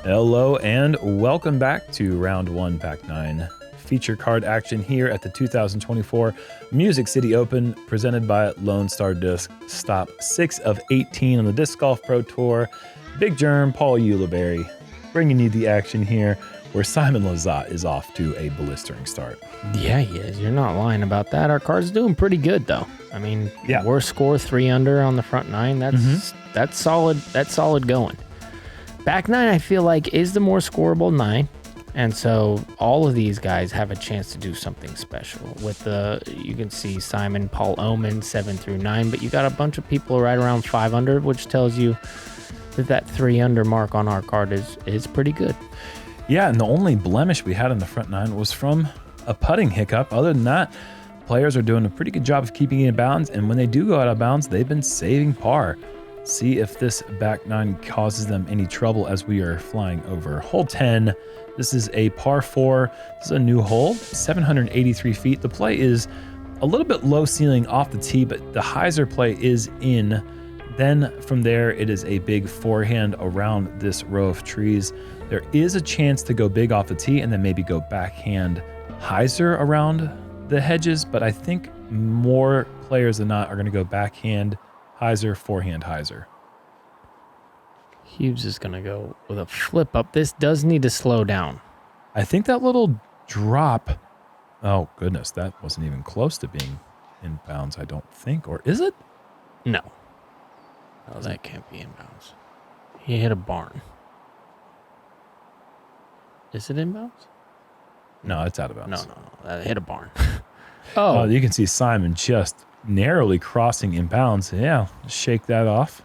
Hello and welcome back to round 1 pack 9 feature card action here at the 2024 Music City Open presented by Lone Star Disc. Stop 6 of 18 on the Disc Golf Pro Tour. Big Jerm, Paul Ulibarri bringing you the action here where Simon Lizotte is off to a blistering start. Yeah, he is. You're not lying about that. Our card's doing pretty good though. I mean, yeah, worst score 3 under on the front 9. That's solid. That's solid going. Back 9, I feel like, is the more scoreable 9. And so all of these guys have a chance to do something special. With you can see Simon, Paul Oman, 7 through 9, but you got a bunch of people right around 5 under, which tells you that 3 under mark on our card is pretty good. Yeah, and the only blemish we had in the front 9 was from a putting hiccup. Other than that, players are doing a pretty good job of keeping it in bounds, and when they do go out of bounds, they've been saving par. See if this back 9 causes them any trouble as we are flying over hole 10. This is a par 4. This is a new hole, 783 feet. The play is a little bit low ceiling off the tee, but the hyzer play is in. Then from there, it is a big forehand around this row of trees. There is a chance to go big off the tee and then maybe go backhand hyzer around the hedges, but I think more players than not are going to go backhand hyzer, forehand hyzer. Hughes is going to go with a flip up. This does need to slow down. I think that little drop, oh goodness, that wasn't even close to being in bounds, I don't think. Or is it? No. Oh, that can't be in bounds. He hit a barn. Is it in bounds? No, it's out of bounds. No. That hit a barn. Oh, you can see Simon just narrowly crossing in bounds. Yeah, shake that off.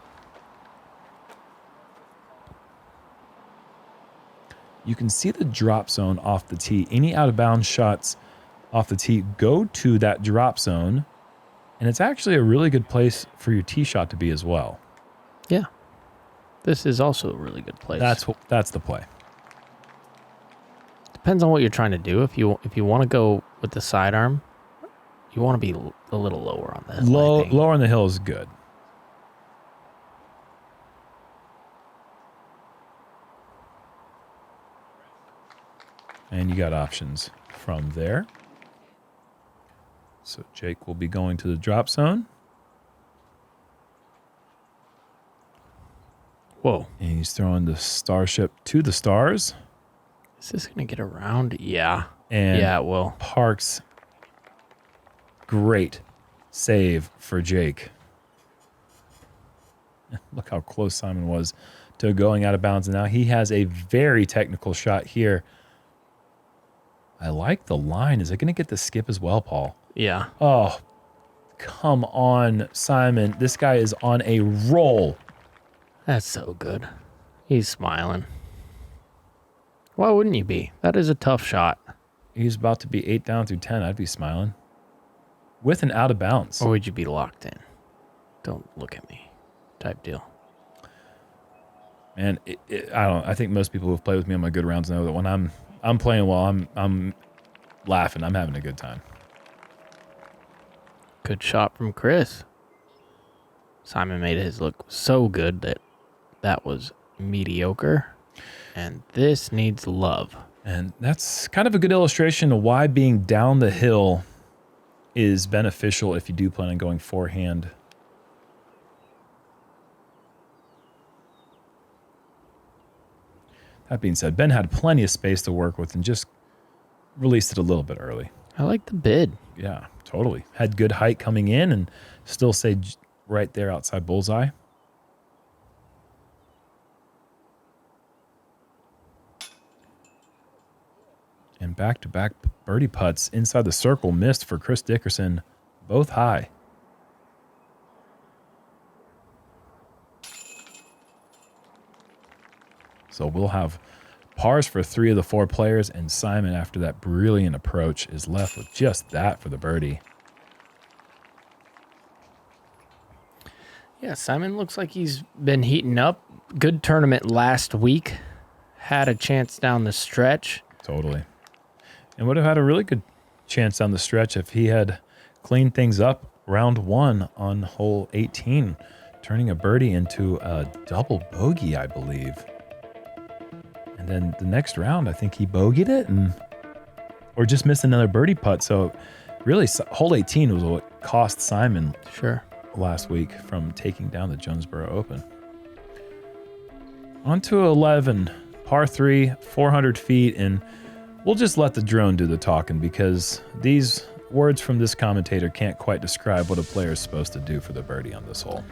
You can see the drop zone off the tee. Any out of bounds shots off the tee go to that drop zone, and it's actually a really good place for your tee shot to be as well. Yeah. This is also a really good place. That's the play. Depends on what you're trying to do. If you want to go with the sidearm, you want to be a little lower on this. Lower on the hill is good. And you got options from there. So Jake will be going to the drop zone. Whoa. And he's throwing the Starship to the stars. Is this going to get around? Yeah. And yeah, it will. Parks. Great save for Jake. Look how close Simon was to going out of bounds. And now he has a very technical shot here. I like the line. Is it going to get the skip as well, Paul? Yeah. Oh, come on, Simon. This guy is on a roll. That's so good. He's smiling. Why wouldn't you be? That is a tough shot. He's about to be 8 down through 10. I'd be smiling. With an out of bounds. Or would you be locked in? Don't look at me type deal. Man, I think most people who've played with me on my good rounds know that when I'm playing well, I'm laughing. I'm having a good time. Good shot from Chris. Simon made his look so good that was mediocre. And this needs love. And that's kind of a good illustration of why being down the hill is beneficial if you do plan on going forehand. That being said, Ben had plenty of space to work with and just released it a little bit early. I like the bid. Yeah, totally. Had good height coming in and still stayed right there outside bullseye. And back-to-back birdie putts inside the circle missed for Chris Dickerson, both high. So we'll have pars for 3 of the 4 players, and Simon, after that brilliant approach, is left with just that for the birdie. Yeah, Simon looks like he's been heating up. Good tournament last week. Had a chance down the stretch. Totally. And would have had a really good chance down the stretch if he had cleaned things up round 1 on hole 18, turning a birdie into a double bogey, I believe. And then the next round, I think he bogeyed it or just missed another birdie putt. So really, hole 18 was what cost Simon last week from taking down the JomezPro Open. On to 11, par 3, 400 feet, and we'll just let the drone do the talking because these words from this commentator can't quite describe what a player is supposed to do for the birdie on this hole.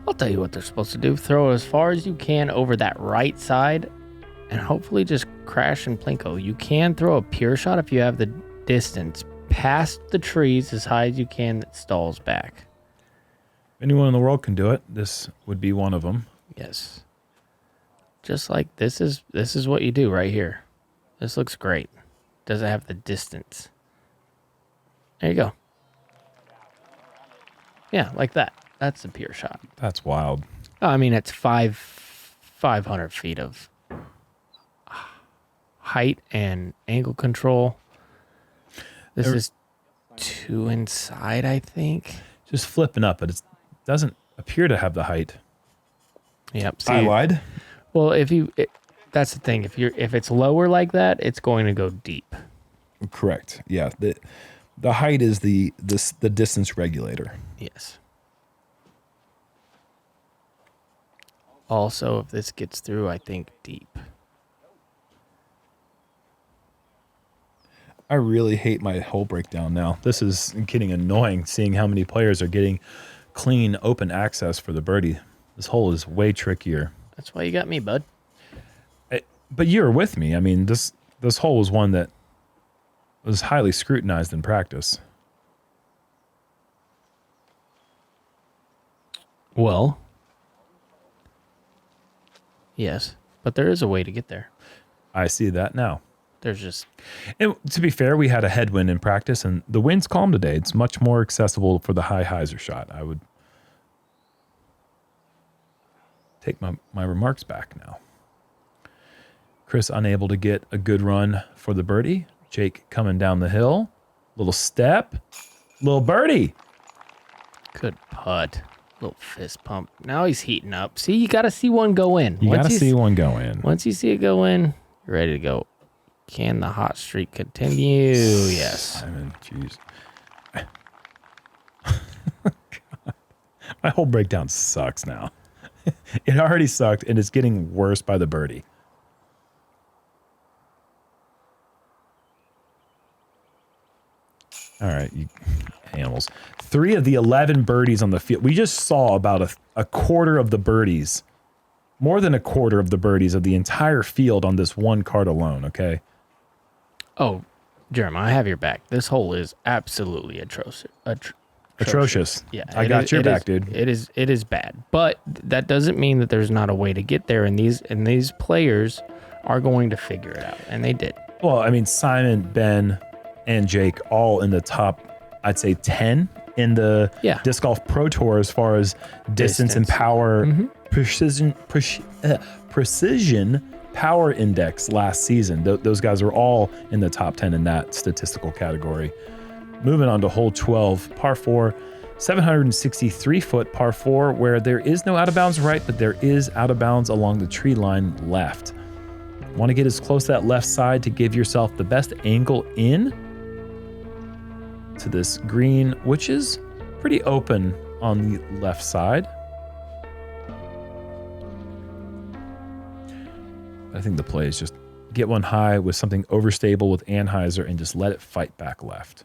I'll tell you what they're supposed to do. Throw it as far as you can over that right side and hopefully just crash and plinko. You can throw a pure shot if you have the distance past the trees as high as you can that stalls back. Anyone in the world can do it. This would be one of them. Yes. Just like this is what you do right here. This looks great. Does it have the distance? There you go. Yeah, like that. That's a pure shot. That's wild. Oh, I mean, it's 500 feet of height and angle control. This is 2 inside, I think. Just flipping up, but it doesn't appear to have the height. Yep. I lied. Well, that's the thing. If it's lower like that, it's going to go deep. Correct. Yeah. The height is the distance regulator. Yes. Also, if this gets through, I think deep. I really hate my hole breakdown now. This is getting annoying seeing how many players are getting clean open access for the birdie. This hole is way trickier. That's why you got me, bud. But you were with me. I mean, this hole was one that was highly scrutinized in practice. Well, yes, but there is a way to get there. I see that now. There's just... And to be fair, we had a headwind in practice, and the wind's calm today. It's much more accessible for the high hyzer shot. I would take my remarks back now. Chris unable to get a good run for the birdie. Jake coming down the hill. Little step. Little birdie. Good putt. Little fist pump. Now he's heating up. See, you got to see one go in. You got to see one go in. Once you see it go in, you're ready to go. Can the hot streak continue? Yes. Simon, jeez. My whole breakdown sucks now. It already sucked, and it's getting worse by the birdie. All right, you animals. 3 of the 11 birdies on the field. We just saw about a quarter of the birdies, more than a quarter of the birdies of the entire field on this one card alone, okay? Oh, Jerm, I have your back. This hole is absolutely atrocious. Atrocious. Yeah, I got your back, dude. It is bad, but that doesn't mean that there's not a way to get there. And these players are going to figure it out, and they did. Well, I mean, Simon, Ben, and Jake all in the top, I'd say 10 in the Disc Golf Pro Tour as far as distance and power, precision power index last season. Those guys are all in the top 10 in that statistical category. Moving on to hole 12, par 4, 763-foot par 4, where there is no out of bounds right, but there is out of bounds along the tree line left. Want to get as close to that left side to give yourself the best angle in to this green, which is pretty open on the left side. I think the play is just get one high with something overstable with Anheuser and just let it fight back left.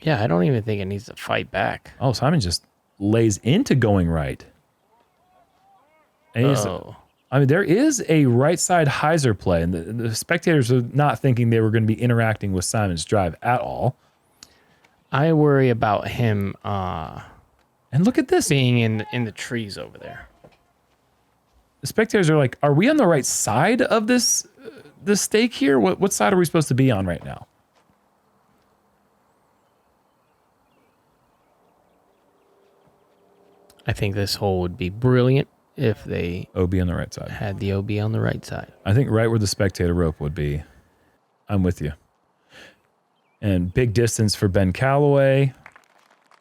Yeah, I don't even think it needs to fight back. Oh, Simon just lays into going right. And I mean, there is a right side hyzer play, and the spectators are not thinking they were going to be interacting with Simon's drive at all. I worry about him and look at this being in the trees over there. The spectators are like, are we on the right side of this stake here? What side are we supposed to be on right now? I think this hole would be brilliant if they OB on the right side. Had the OB on the right side. I think right where the spectator rope would be. I'm with you. And big distance for Ben Callaway.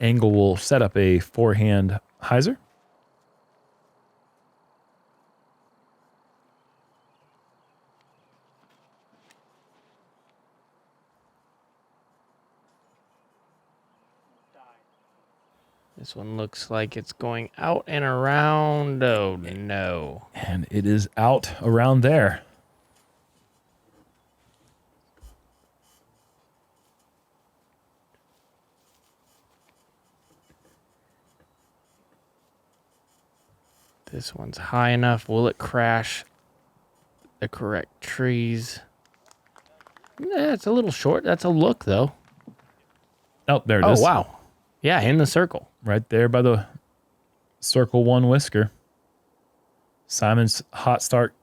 Angle will set up a forehand hyzer. This one looks like it's going out and around. Oh, no. And it is out around there. This one's high enough. Will it crash the correct trees? Yeah, it's a little short. That's a look, though. Oh, there it is. Oh, wow. Yeah, in the circle. Right there by the circle one whisker. Simon's hot start.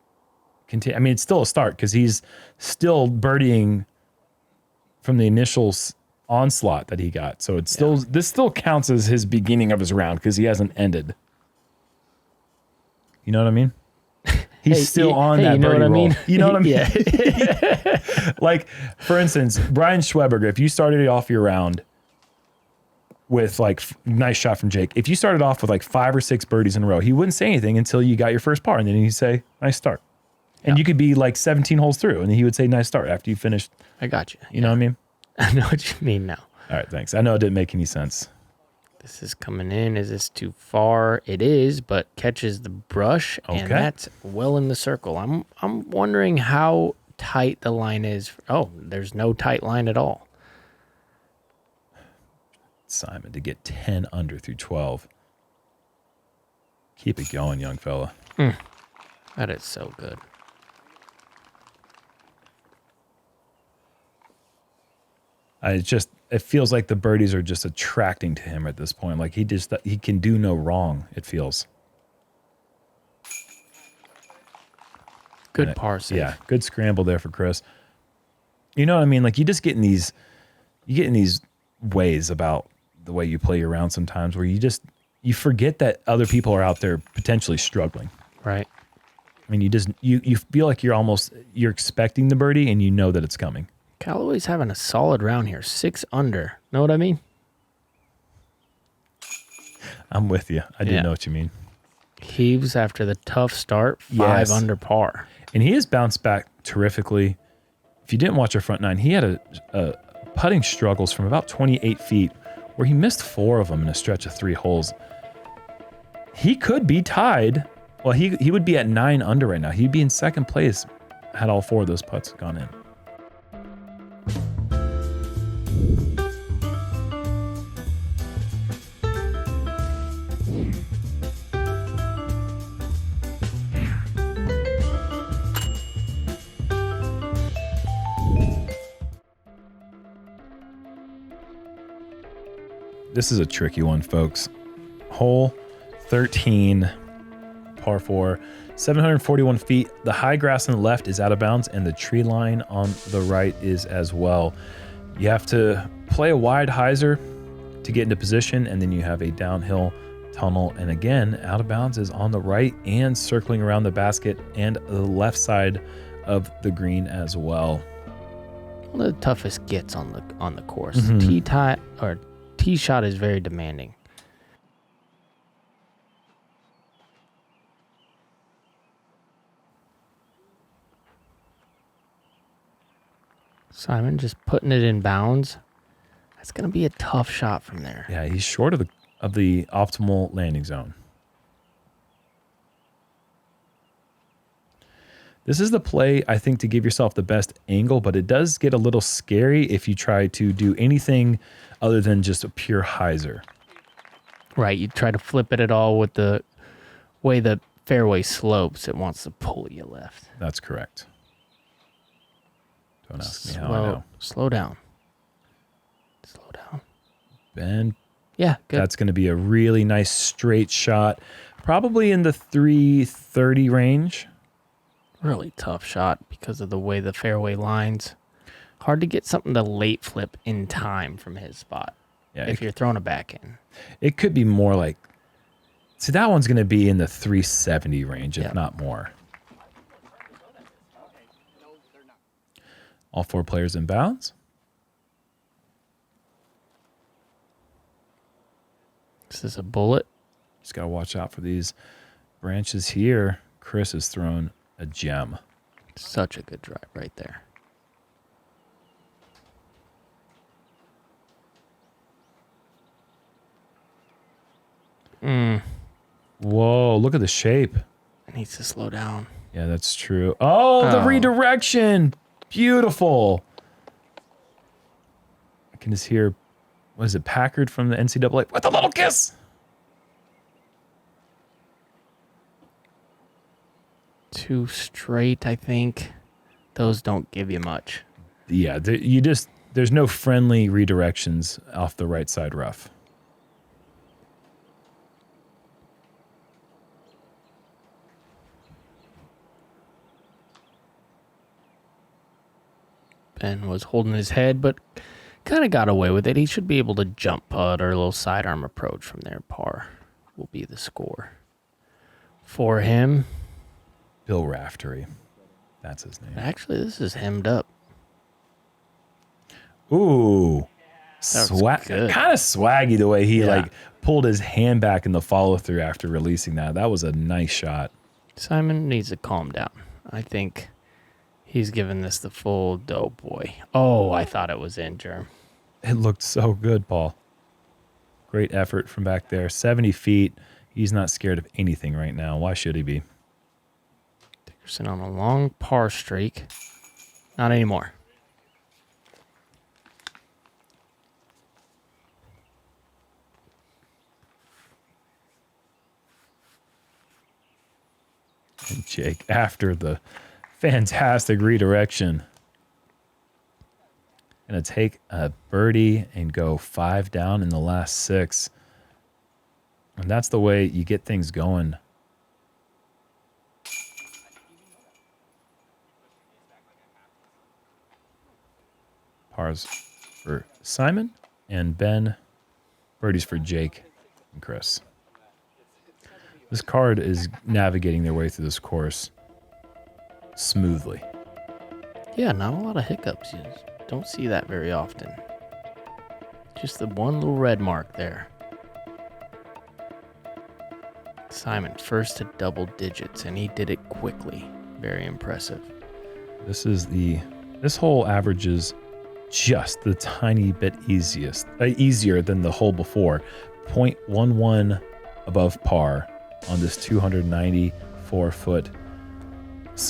I mean, it's still a start because he's still birdieing from the initial onslaught that he got. So it's still this still counts as his beginning of his round because he hasn't ended. You know what I mean? He's still on that birdie roll. Mean? You know what I mean? Yeah. Like, for instance, Brian Schweberger, if you started off your round with like nice shot from Jake, if you started off with like 5 or 6 birdies in a row, he wouldn't say anything until you got your first par, and then he'd say, nice start. And you could be like 17 holes through, and he would say, nice start after you finished. I got you. You know what I mean? I know what you mean now. All right, thanks. I know it didn't make any sense. This is coming in. Is this too far? It is, but catches the brush, and that's well in the circle. I'm wondering how tight the line is. Oh, there's no tight line at all. Simon to get 10 under through 12. Keep it going, young fella. That is so good. It feels like the birdies are just attracting to him at this point. Like he can do no wrong, it feels. Good par save. Yeah, good scramble there for Chris. You know what I mean? Like you get in these ways about the way you play your round sometimes where you forget that other people are out there potentially struggling. Right. I mean, you feel like you're expecting the birdie and you know that it's coming. Callaway's having a solid round here. 6 under. Know what I mean? I'm with you. I do know what you mean. Heaves after the tough start, 5 under par. And he has bounced back terrifically. If you didn't watch our front 9, he had a putting struggles from about 28 feet where he missed 4 of them in a stretch of 3 holes. He could be tied. Well, he would be at 9 under right now. He'd be in second place had all 4 of those putts gone in. This is a tricky one, folks. Hole 13, par 4, 741 feet. The high grass on the left is out of bounds, and the tree line on the right is as well. You have to play a wide hyzer to get into position, and then you have a downhill tunnel. And again, out of bounds is on the right and circling around the basket and the left side of the green as well. One of the toughest gets on the course. Mm-hmm. Tee shot is very demanding. Simon just putting it in bounds. That's going to be a tough shot from there. Yeah, he's short of the optimal landing zone. This is the play, I think, to give yourself the best angle, but it does get a little scary if you try to do anything other than just a pure hyzer. Right, you try to flip it at all with the way the fairway slopes. It wants to pull you left. That's correct. Don't ask me how I know. Slow down. Slow down. Ben. Yeah, good. That's going to be a really nice straight shot. Probably in the 330 range. Really tough shot because of the way the fairway lines. Hard to get something to late flip in time from his spot. Yeah, if you're throwing it back in. It could be more like, see, that one's going to be in the 370 range, if not more. All 4 players in bounds. This is a bullet. Just got to watch out for these branches here. Chris has thrown a gem. Such a good drive right there. Whoa, look at the shape. It needs to slow down. Yeah, that's true. Oh, the redirection. Beautiful. I can just hear, what is it, Packard from the NCAA with a little kiss. Too straight, I think. Those don't give you much. Yeah, there's no friendly redirections off the right side rough. Ben was holding his head, but kind of got away with it. He should be able to jump putt or a little sidearm approach from there. Par will be the score for him. Bill Raftery. That's his name. Actually, this is hemmed up. Ooh. Kind of swaggy the way he like pulled his hand back in the follow through after releasing that. That was a nice shot. Simon needs to calm down. I think he's giving this the full dope boy. Oh, I thought it was in, Jerm. It looked so good, Paul. Great effort from back there. 70 feet. He's not scared of anything right now. Why should he be? Dickerson on a long par streak. Not anymore. And Jake, after the fantastic redirection, gonna take a birdie and go 5 down in the last 6. And that's the way you get things going. Pars for Simon and Ben. Birdies for Jake and Chris. This card is navigating their way through this course smoothly. Yeah, not a lot of hiccups. You don't see that very often. Just the one little red mark there. Simon first to double digits, and he did it quickly. Very impressive. This hole averages just the tiny bit easier than the hole before. 0.11 above par on this 294-foot,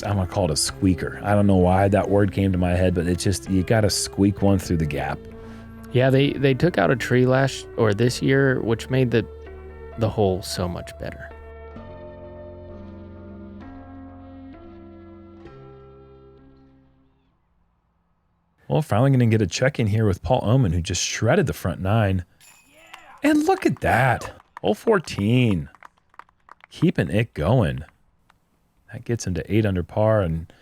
I'm going to call it a squeaker. I don't know why that word came to my head, but it's just, you got to squeak one through the gap. Yeah, they took out a tree this year, which made the hole so much better. Well, finally going to get a check-in here with Paul Oman, who just shredded the front 9. And look at that. Hole 14. Keeping it going. That gets him to 8 under par, and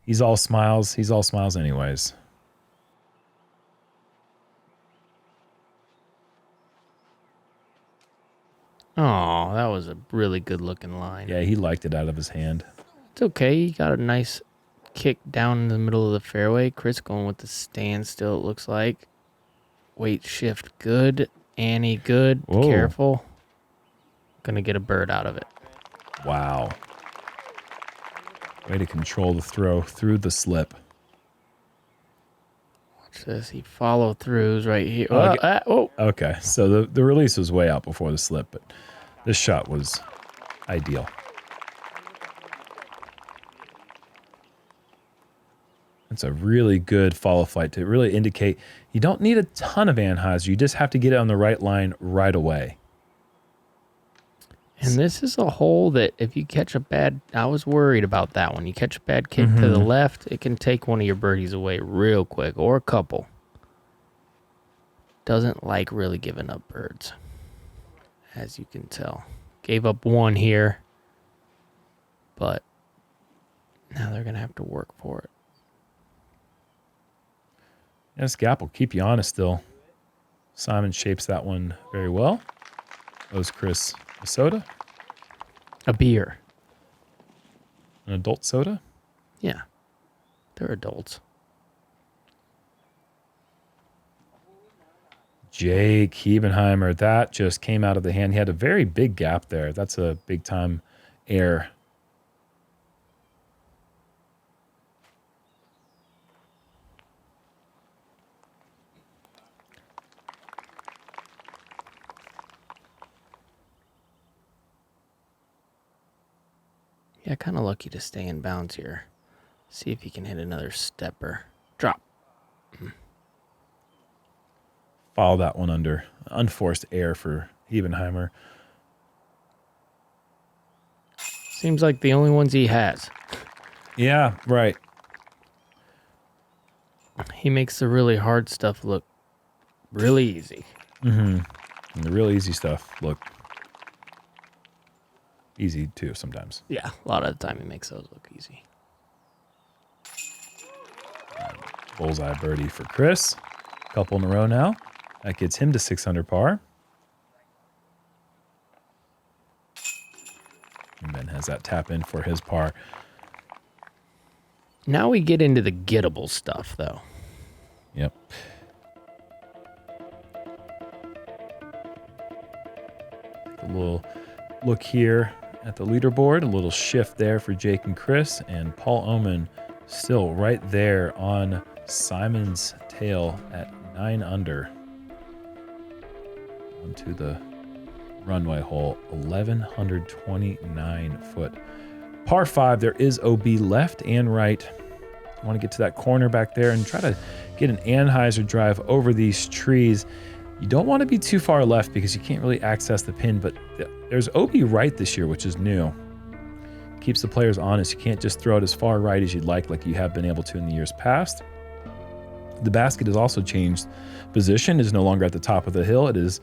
he's all smiles. He's all smiles anyways. Oh, that was a really good-looking line. Yeah, he liked it out of his hand. It's okay. He got a nice kick down in the middle of the fairway. Chris going with the standstill, it looks like. Weight shift good. Annie good. Whoa. Careful. Gonna get a bird out of it. Wow. Way to control the throw through the slip. Watch this. He follow throughs right here. Okay, so the release was way out before the slip, but this shot was ideal. It's a really good follow flight to really indicate you don't need a ton of anheuser. You just have to get it on the right line right away. And this is a hole that if you catch a bad, I was worried about that one. You catch a bad kick to the left, it can take one of your birdies away real quick, or a couple. Doesn't like really giving up birds, as you can tell. Gave up one here, but now they're going to have to work for it. This gap will keep you honest still. Simon shapes that one very well. Goes Chris a soda. A beer. An adult soda? Yeah. They're adults. Jake Hebenheimer. That just came out of the hand. He had a very big gap there. That's a big time error. Yeah, kind of lucky to stay in bounds here. See if he can hit another stepper. Drop. Follow that one under unforced air for Hebenheimer. Seems like the only ones he has. Yeah, right. He makes the really hard stuff look really easy. Mm-hmm. And the real easy stuff look easy too sometimes. Yeah, a lot of the time he makes those look easy. Bullseye birdie for Chris. Couple in a row now. That gets him to 6 under par. And Ben has that tap in for his par. Now we get into the gettable stuff, though. Yep. Take a little look here at the leaderboard. A little shift there for Jake and Chris. And Paul Oman still right there on Simon's tail at 9 under. Onto the runway hole, 1,129 foot. Par 5, there is OB left and right. I want to get to that corner back there and try to get an Anheuser drive over these trees. You don't want to be too far left because you can't really access the pin, but there's OB right this year, which is new. Keeps the players honest. You can't just throw it as far right as you'd like you have been able to in the years past. The basket has also changed position. It is no longer at the top of the hill. It is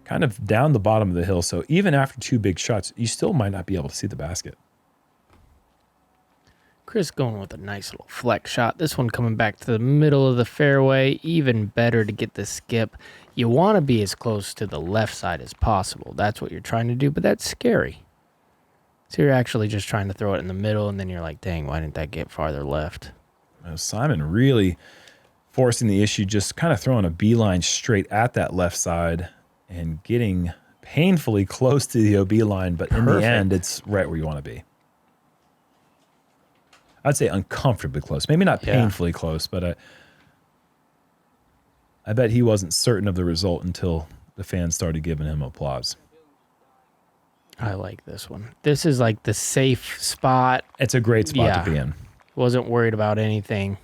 kind of down the bottom of the hill. So even after 2 big shots, you still might not be able to see the basket. Chris going with a nice little flex shot. This one coming back to the middle of the fairway. Even better to get the skip. You want to be as close to the left side as possible. That's what you're trying to do, but that's scary. So you're actually just trying to throw it in the middle, and then you're like, dang, why didn't that get farther left? Simon really forcing the issue, just kind of throwing a beeline straight at that left side and getting painfully close to the OB line, but in the end, it's right where you want to be. I'd say uncomfortably close. Maybe not painfully close, but I bet he wasn't certain of the result until the fans started giving him applause. I like this one. This is like the safe spot. It's a great spot to be in. Wasn't worried about anything.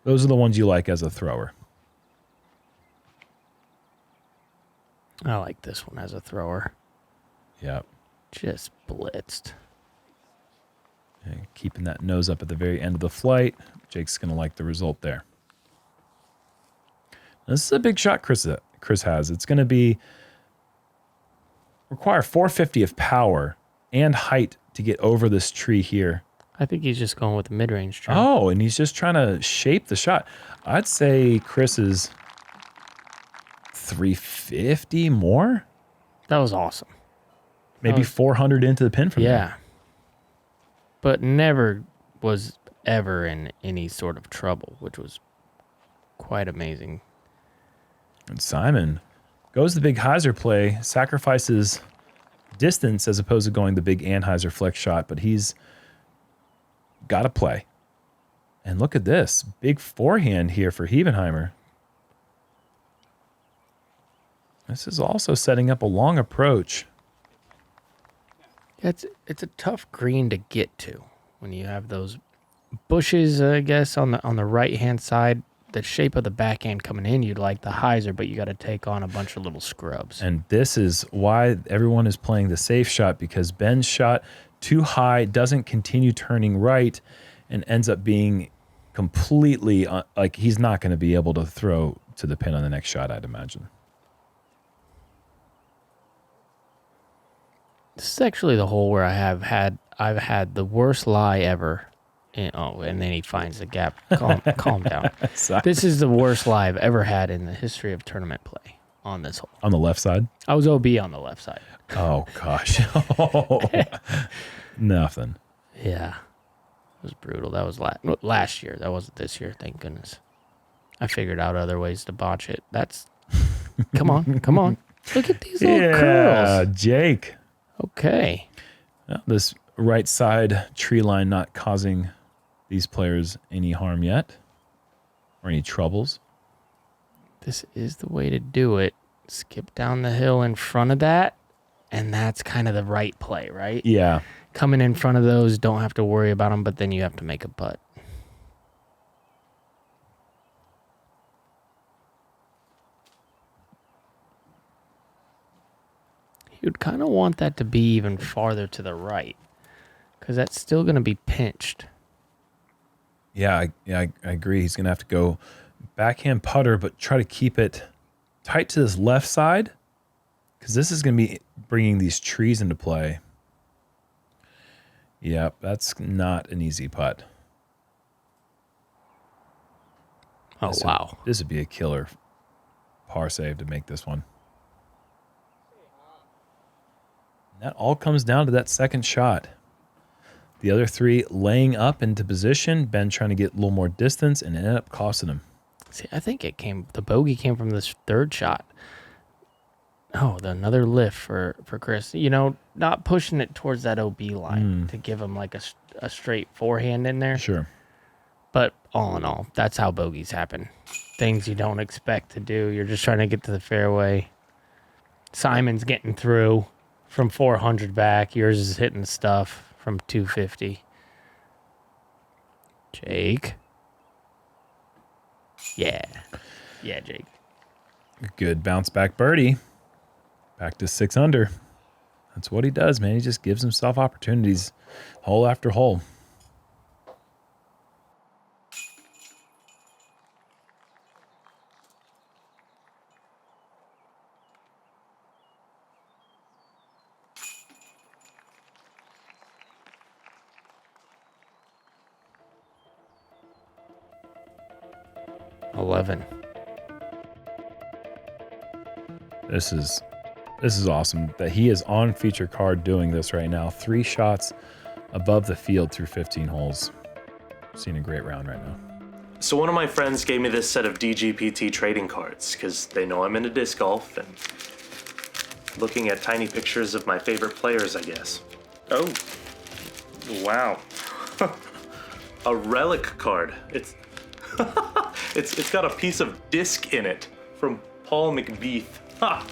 Those are the ones you like as a thrower. I like this one as a thrower. Yep. Just blitzed. And keeping that nose up at the very end of the flight. Jake's going to like the result there. This is a big shot Chris has. It's going to require 450 of power and height to get over this tree here. I think he's just going with the mid-range tree. Oh, and he's just trying to shape the shot. I'd say Chris is 350 more. That was awesome. Maybe 400 into the pin from there. Yeah. But never was ever in any sort of trouble, which was quite amazing. And Simon goes the big hyzer play, sacrifices distance as opposed to going the big Anheuser flex shot, but he's got to play. And look at this. Big forehand here for Hebenheimer. This is also setting up a long approach. It's a tough green to get to when you have those bushes, I guess, on the right-hand side. The shape of the backhand coming in, you'd like the hyzer, but you got to take on a bunch of little scrubs. And this is why everyone is playing the safe shot, because Ben's shot too high, doesn't continue turning right, and ends up being completely, like he's not going to be able to throw to the pin on the next shot, I'd imagine. This is actually the hole where I've had the worst lie ever. And then he finds the gap. Calm down. This is the worst lie I've ever had in the history of tournament play on this hole. On the left side? I was OB on the left side. Oh, gosh. Nothing. Yeah. It was brutal. That was last year. That wasn't this year, thank goodness. I figured out other ways to botch it. Come on. Look at these little curls. Yeah, Jake. Okay. Well, this right side tree line not causing these players any harm yet or any troubles. This is the way to do it. Skip down the hill in front of that, and that's kind of the right play, right? Yeah. coming in front of those, don't have to worry about them, but then you have to make a putt. You'd kind of want that to be even farther to the right, because that's still going to be pinched. Yeah, I agree. He's going to have to go backhand putter, but try to keep it tight to this left side, because this is going to be bringing these trees into play. Yeah, that's not an easy putt. Oh, wow. This would be a killer par save to make this one. That all comes down to that second shot. The other three laying up into position. Ben trying to get a little more distance and it ended up costing him. See, I think the bogey came from this third shot. Oh, another lift for Chris. You know, not pushing it towards that OB line to give him like a straight forehand in there. Sure. But all in all, that's how bogeys happen. Things you don't expect to do. You're just trying to get to the fairway. Simon's getting through from 400 back. Yours is hitting stuff from 250. Jake. Yeah. Yeah, Jake. Good bounce back birdie. Back to 6 under. That's what he does, man. He just gives himself opportunities hole after hole. This is awesome that he is on feature card doing this right now. 3 shots above the field through 15 holes. Seeing a great round right now. So one of my friends gave me this set of DGPT trading cards because they know I'm into disc golf and looking at tiny pictures of my favorite players, I guess. Oh, wow. A relic card. It's it's got a piece of disc in it from Paul McBeath. Ha!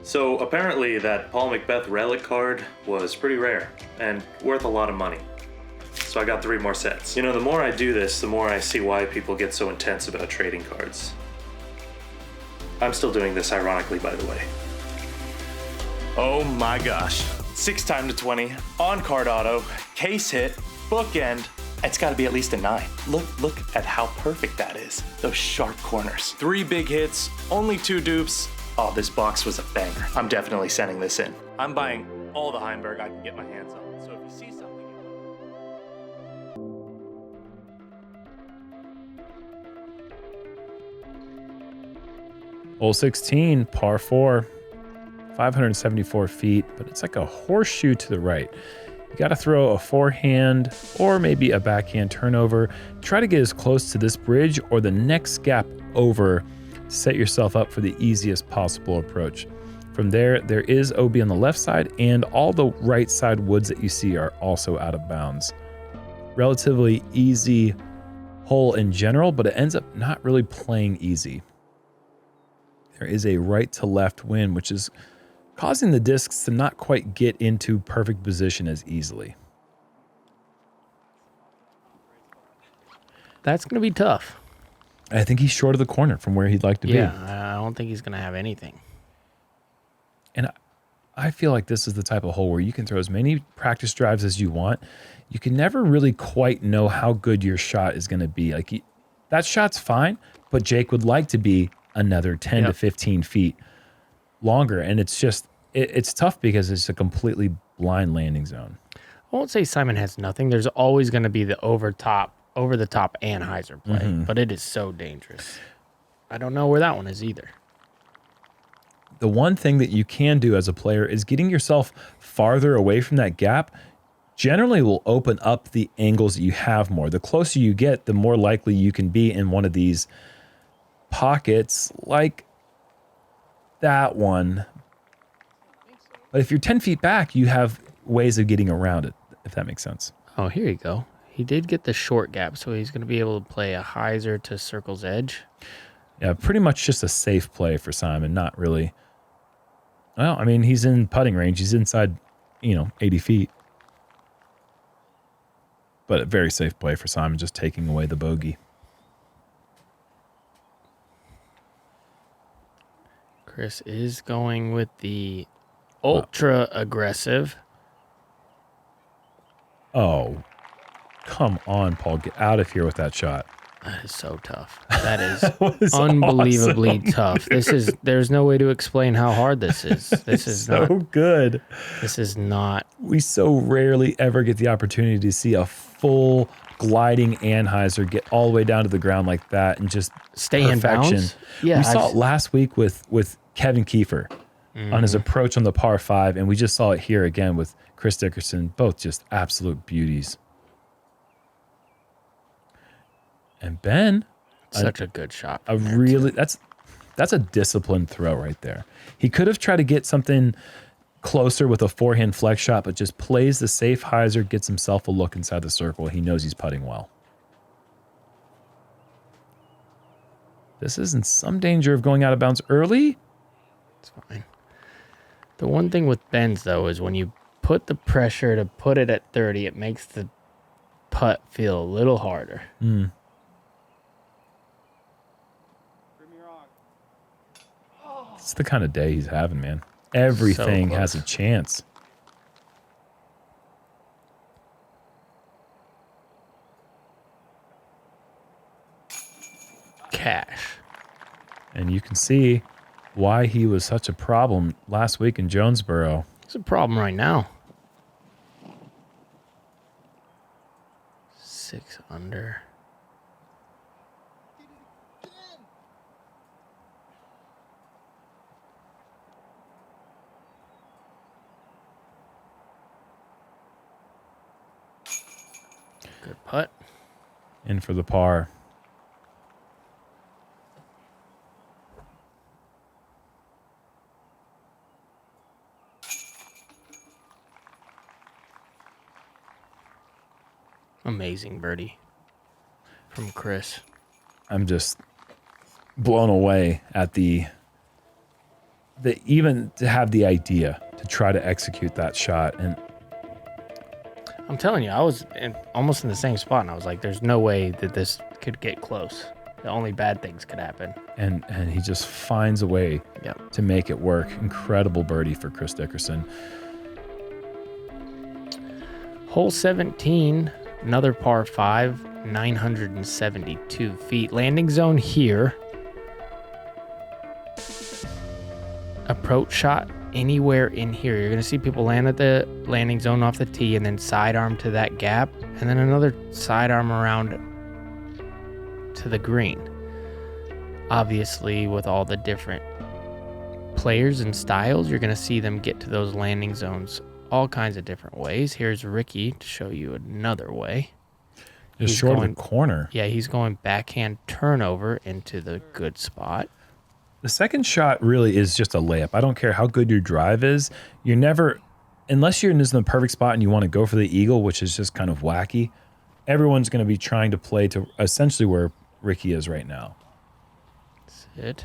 So apparently that Paul McBeath relic card was pretty rare and worth a lot of money. So I got 3 more sets. You know, the more I do this, the more I see why people get so intense about trading cards. I'm still doing this ironically, by the way. Oh my gosh. 6 time to 20, on card auto, case hit, bookend. It's gotta be at least a 9. Look at how perfect that is. Those sharp corners. 3 big hits, only 2 dupes. Oh, this box was a banger. I'm definitely sending this in. I'm buying all the Heimberg I can get my hands on. So if you see something... Hole 16, par 4, 574 feet, but it's like a horseshoe to the right. You got to throw a forehand or maybe a backhand turnover. Try to get as close to this bridge or the next gap over. Set yourself up for the easiest possible approach. From there is OB on the left side, and all the right side woods that you see are also out of bounds. Relatively easy hole in general, but it ends up not really playing easy. There is a right to left wind, which is causing the discs to not quite get into perfect position as easily. That's going to be tough. I think he's short of the corner from where he'd like to be. Yeah, I don't think he's going to have anything. And I feel like this is the type of hole where you can throw as many practice drives as you want. You can never really quite know how good your shot is going to be. Like that shot's fine, but Jake would like to be another 10 to 15 feet longer. And it's just, it's tough because it's a completely blind landing zone. I won't say Simon has nothing. There's always going to be the over the top Anheuser play, but it is so dangerous. I don't know where that one is either. The one thing that you can do as a player is getting yourself farther away from that gap generally will open up the angles that you have more. The closer you get, the more likely you can be in one of these pockets like that one. But if you're 10 feet back, you have ways of getting around it, if that makes sense. Oh, here you go. He did get the short gap, so he's going to be able to play a hyzer to circle's edge. Yeah, pretty much just a safe play for Simon, not really. Well, I mean, he's in putting range. He's inside, 80 feet. But a very safe play for Simon, just taking away the bogey. Chris is going with the ultra aggressive. Oh, come on, Paul. Get out of here with that shot. That is so tough. That is was unbelievably awesome. tough. There's no way to explain how hard this is. This is so not good. This is not. We so rarely ever get the opportunity to see a full gliding Anheuser get all the way down to the ground like that and just Stay in bounds. Yeah, we saw it last week with Kevin Kiefer on his approach on the par 5, and we just saw it here again with Chris Dickerson. Both just absolute beauties. And Ben, Such a good shot. that's a disciplined throw right there. He could have tried to get something closer with a forehand flex shot, but just plays the safe hyzer, gets himself a look inside the circle. He knows he's putting well. This is in some danger of going out of bounds early. It's fine. The one thing with Ben's, though, is when you put the pressure to put it at 30, it makes the putt feel a little harder. It's the kind of day he's having, man. Everything has a chance. Cash. And you can see why he was such a problem last week in Jonesboro. It's a problem right now. 6 under. Good putt. In for the par. Amazing birdie from Chris. I'm just blown away at the even to have the idea to try to execute that shot. And I'm telling you, I was almost in the same spot, and I was like, there's no way that this could get close. The only bad things could happen. and he just finds a way to make it work. Incredible birdie for Chris Dickerson. Hole 17, another par 5, 972 feet. Landing zone here. Approach shot anywhere in here. You're going to see people land at the landing zone off the tee and then sidearm to that gap, and then another sidearm around to the green. Obviously, with all the different players and styles, you're going to see them get to those landing zones all kinds of different ways. Here's Ricky to show you another way. Just short of the corner. Yeah, he's going backhand turnover into the good spot. The second shot really is just a layup. I don't care how good your drive is. You're never, unless you're in the perfect spot and you want to go for the eagle, which is just kind of wacky, everyone's going to be trying to play to essentially where Ricky is right now. That's it.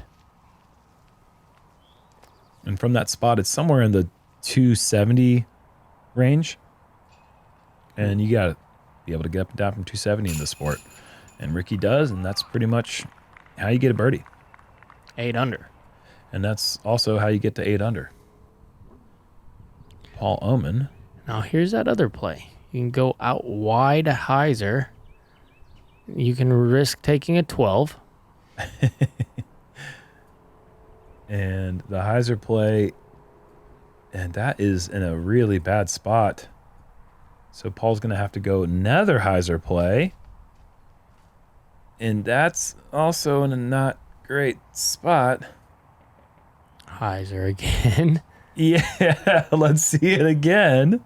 And from that spot, it's somewhere in the 270 range. And you got to be able to get up and down from 270 in this sport. And Ricky does, and that's pretty much how you get a birdie. 8 under. And that's also how you get to 8 under. Paul Oman. Now here's that other play. You can go out wide a hyzer. You can risk taking a 12. And the hyzer play, and that is in a really bad spot. So Paul's going to have to go another hyzer play. And that's also in a not great spot. Hyzer again. Yeah, let's see it again.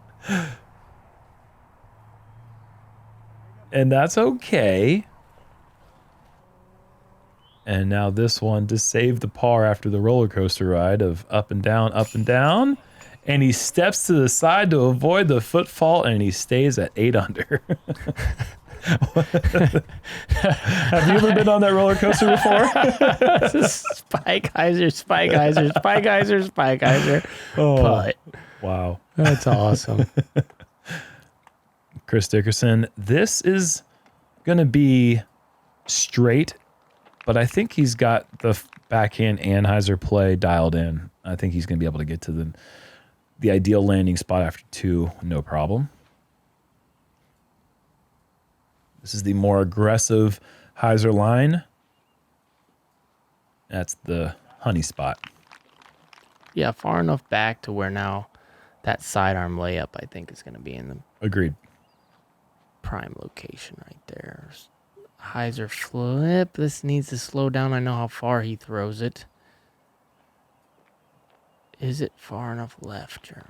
And that's okay. And now this one to save the par after the roller coaster ride of up and down, up and down. And he steps to the side to avoid the foot fault, and he stays at 8 under. Have you ever been on that roller coaster before? Spike hyzer, spike hyzer, spike hyzer, spike hyzer. Oh, Putt. Wow. That's awesome. Chris Dickerson. This is going to be straight, but I think he's got the backhand Anheuser play dialed in. I think he's going to be able to get to the ideal landing spot after 2, no problem. This is the more aggressive hyzer line. That's the honey spot. Yeah, far enough back to where now that sidearm layup, I think, is going to be in the Agreed. prime location right there. Hyzer flip. This needs to slow down. I know how far he throws it. Is it far enough left, Jerm?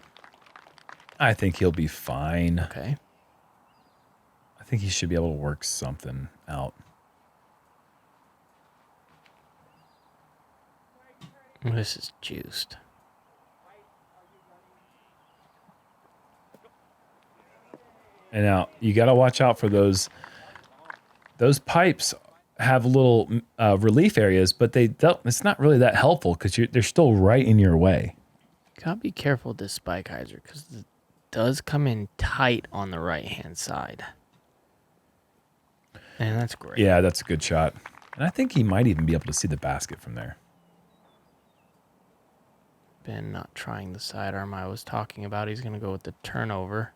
I think he'll be fine. Okay. I think he should be able to work something out. This is juiced. And now you got to watch out for those. Those pipes have little relief areas, but they don't. It's not really that helpful because they're still right in your way. Gotta be careful with this spike hyzer because it does come in tight on the right hand side. And that's great. Yeah, that's a good shot. And I think he might even be able to see the basket from there. Ben not trying the sidearm I was talking about. He's gonna go with the turnover.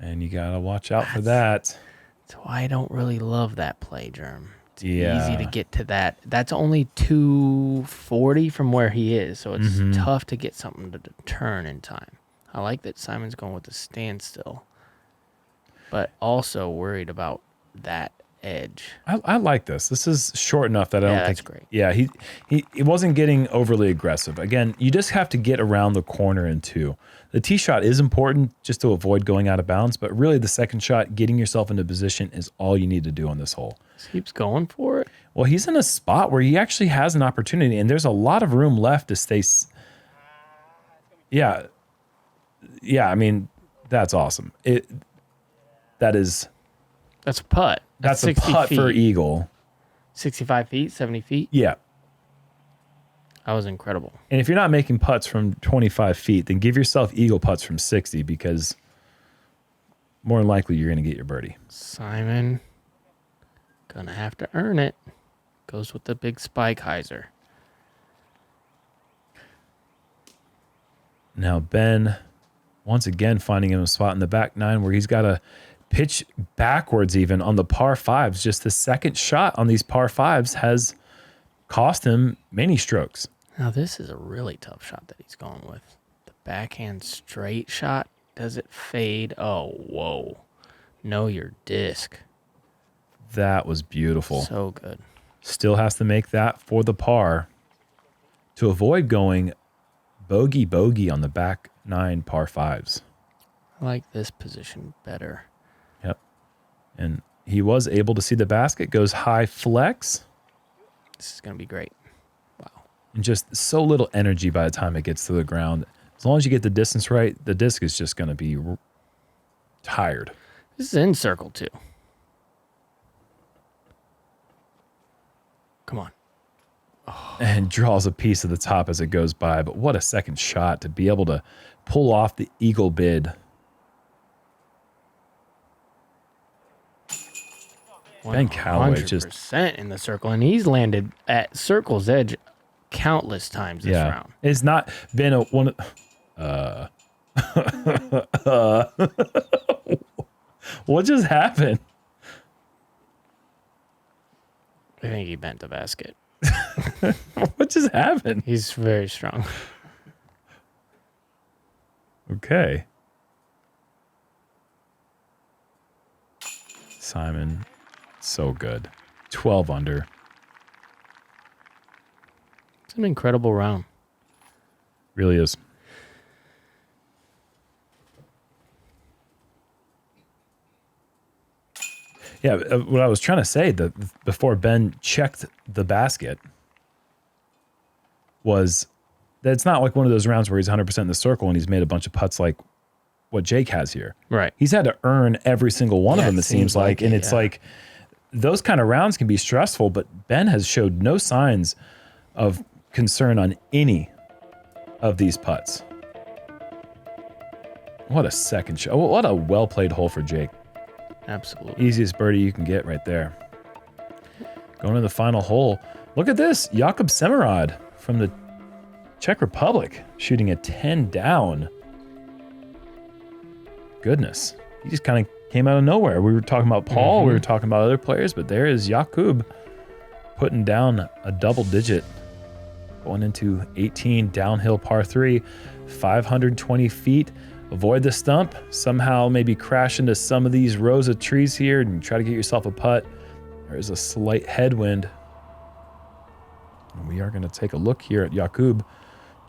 And you got to watch out for that. That's why I don't really love that play, Jerm. It's Yeah. easy to get to that. That's only 240 from where he is, so it's tough to get something to turn in time. I like that Simon's going with the standstill, but also worried about that edge. I like this. This is short enough that I don't think. That's great. Yeah, he wasn't getting overly aggressive. Again, you just have to get around the corner in 2. The tee shot is important just to avoid going out of bounds, but really the second shot, getting yourself into position, is all you need to do on this hole. He keeps going for it. Well, he's in a spot where he actually has an opportunity, and there's a lot of room left to stay. Yeah. I mean, that's awesome. That's a putt. That's a 60 putt feet. for eagle. 65 feet, 70 feet. Yeah. That was incredible. And if you're not making putts from 25 feet, then give yourself eagle putts from 60 because more than likely you're going to get your birdie. Simon, gonna have to earn it. Goes with the big spike hyzer. Now Ben, once again, finding him a spot in the back 9 where he's got to pitch backwards even on the par 5s. Just the second shot on these par 5s has cost him many strokes. Now this is a really tough shot that he's going with. The backhand straight shot. Does it fade? Oh, whoa. Know your disc. That was beautiful. So good. Still has to make that for the par to avoid going bogey on the back 9 par 5s. I like this position better. Yep. And he was able to see the basket, goes high flex. This is going to be great. Wow. And just so little energy by the time it gets to the ground. As long as you get the distance right, the disc is just going to be tired. This is in circle too. Come on. And draws a piece of the top as it goes by. But what a second shot to be able to pull off the eagle bid. Ben Callaway just 100% in the circle, and he's landed at circle's edge countless times this round. It's not been a one. What just happened? I think he bent the basket. What just happened? He's very strong. Okay. Simon, so good. 12 under. It's an incredible round. Really is. Yeah, what I was trying to say before Ben checked the basket was that it's not like one of those rounds where he's 100% in the circle and he's made a bunch of putts like what Jake has here. Right. He's had to earn every single one of them, it seems like. And it's like those kind of rounds can be stressful, but Ben has showed no signs of concern on any of these putts. What a second shot. What a well-played hole for Jake. Absolutely. Easiest birdie you can get right there. Going to the final hole. Look at this. Jakub Semerad from the Czech Republic shooting a 10 down. Goodness. He just kind of came out of nowhere. We were talking about Paul. We were talking about other players, but there is Jakub putting down a double digit. Going into 18 downhill par 3, 520 feet. Avoid the stump. Somehow maybe crash into some of these rows of trees here and try to get yourself a putt. There is a slight headwind. And we are going to take a look here at Jakub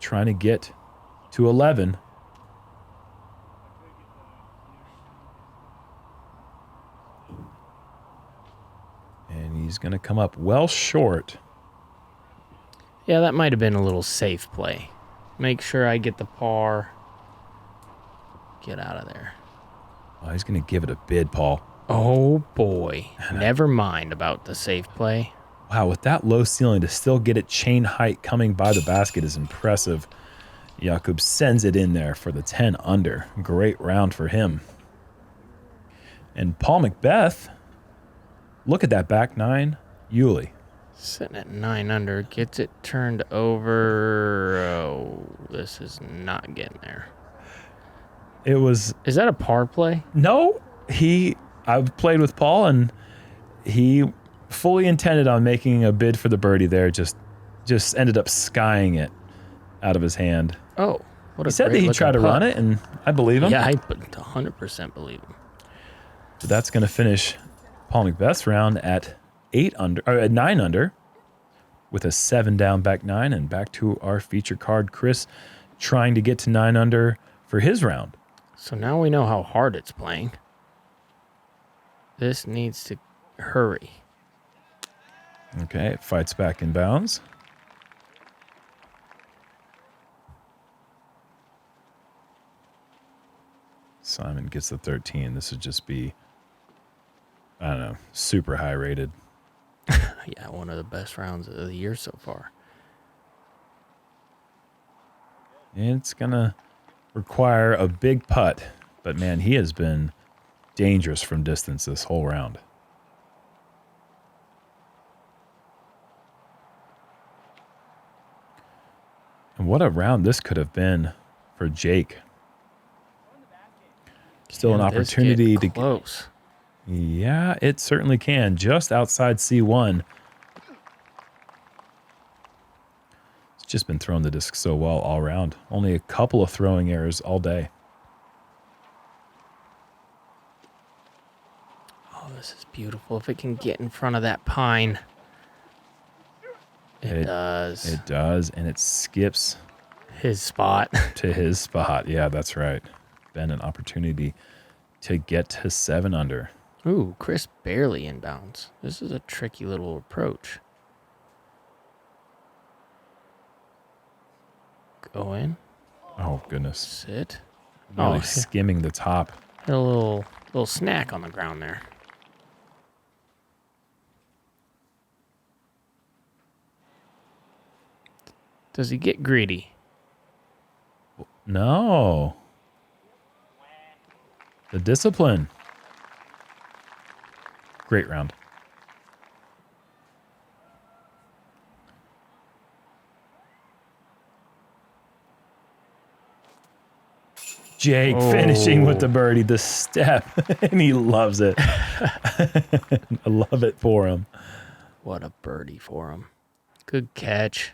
trying to get to 11. And he's going to come up well short. Yeah, that might have been a little safe play. Make sure I get the par. Get out of there. Oh, he's going to give it a bid, Paul. Oh, boy. Never mind about the safe play. Wow, with that low ceiling, to still get it chain height coming by the basket is impressive. Jakub sends it in there for the 10 under. Great round for him. And Paul Macbeth, look at that back nine. Uli. Sitting at 9 under. Gets it turned over. Oh, this is not getting there. It was... Is that a par play? No, I've played with Paul, and he fully intended on making a bid for the birdie there. Just ended up skying it out of his hand. Oh, what a He said that he'd try to run it, and I believe him. Yeah, I 100% believe him. So that's going to finish Paul Macbeth's round at 9 under, with a 7 down back nine, and back to our feature card. Chris trying to get to 9 under for his round. So now we know how hard it's playing. This needs to hurry. Okay, it fights back in bounds. Simon gets the 13. This would just be, I don't know, super high rated. Yeah, one of the best rounds of the year so far. It's going to require a big putt, but man, he has been dangerous from distance this whole round. And what a round this could have been for Jake. Still an opportunity to close. Yeah, it certainly can. Just outside C1. It's just been throwing the disc so well all around. Only a couple of throwing errors all day. Oh, this is beautiful. If it can get in front of that pine. It does. It does, and it skips his spot. To his spot. Yeah, that's right. Been an opportunity to get to 7 under. Ooh, Chris barely inbounds. This is a tricky little approach. Go in. Oh, goodness. Sit. Really skimming the top. Had a little snack on the ground there. Does he get greedy? No. The discipline. Great round. Jake finishing with the birdie, the step, and he loves it. I love it for him. What a birdie for him. Good catch.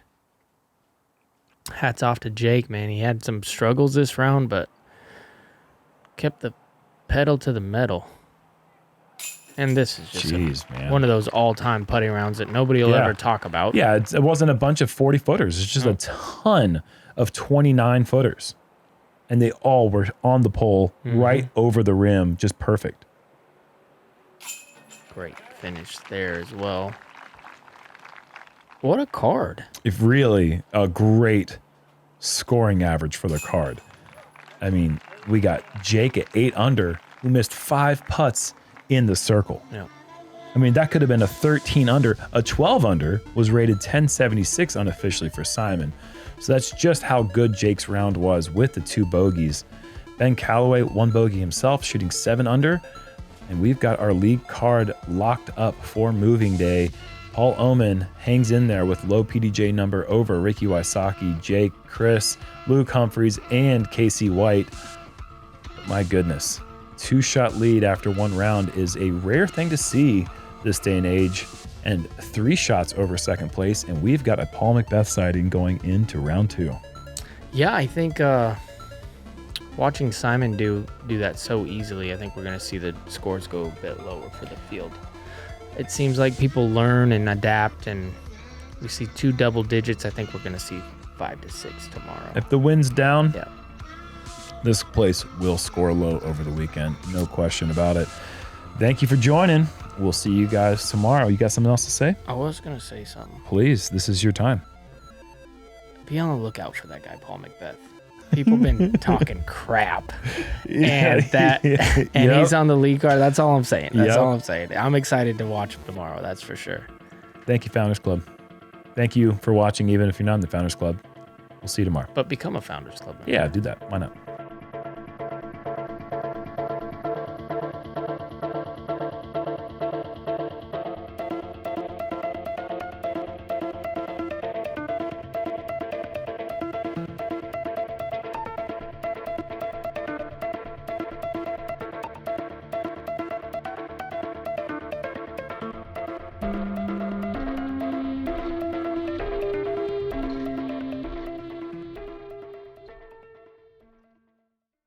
Hats off to Jake, man. He had some struggles this round, but kept the pedal to the metal. And this is just one of those all-time putting rounds that nobody will ever talk about. Yeah, it wasn't a bunch of 40-footers. It's just a ton of 29-footers. And they all were on the pole, right over the rim, just perfect. Great finish there as well. What a card. If really a great scoring average for the card. I mean, we got Jake at 8 under, who missed 5 putts in the circle. Yeah. I mean, that could have been a 13 under. A 12 under was rated 1076 unofficially for Simon. So that's just how good Jake's round was with the 2 bogeys. Ben Callaway, 1 bogey himself, shooting 7 under. And we've got our lead card locked up for moving day. Paul Oman hangs in there with low PDGA number over Ricky Wysocki, Jake, Chris, Luke Humphreys, and Casey White. My goodness, 2-shot lead after 1 round is a rare thing to see this day and age, and 3 shots over second place. And we've got a Paul McBeth sighting going into round 2. Yeah, I think watching Simon do that so easily, I think we're going to see the scores go a bit lower for the field. It seems like people learn and adapt, and we see 2 double digits. I think we're going to see 5 to 6 tomorrow. If the wind's down, Yeah. this place will score low over the weekend. No question about it. Thank you for joining. We'll see you guys tomorrow. You got something else to say? I was going to say something. Please, this is your time. Be on the lookout for that guy, Paul McBeth. People been talking crap, and he's on the lead card. That's all I'm saying. That's all I'm saying. I'm excited to watch him tomorrow. That's for sure. Thank you, Founders Club. Thank you for watching, even if you're not in the Founders Club. We'll see you tomorrow. But become a Founders Club member. Yeah, do that. Why not?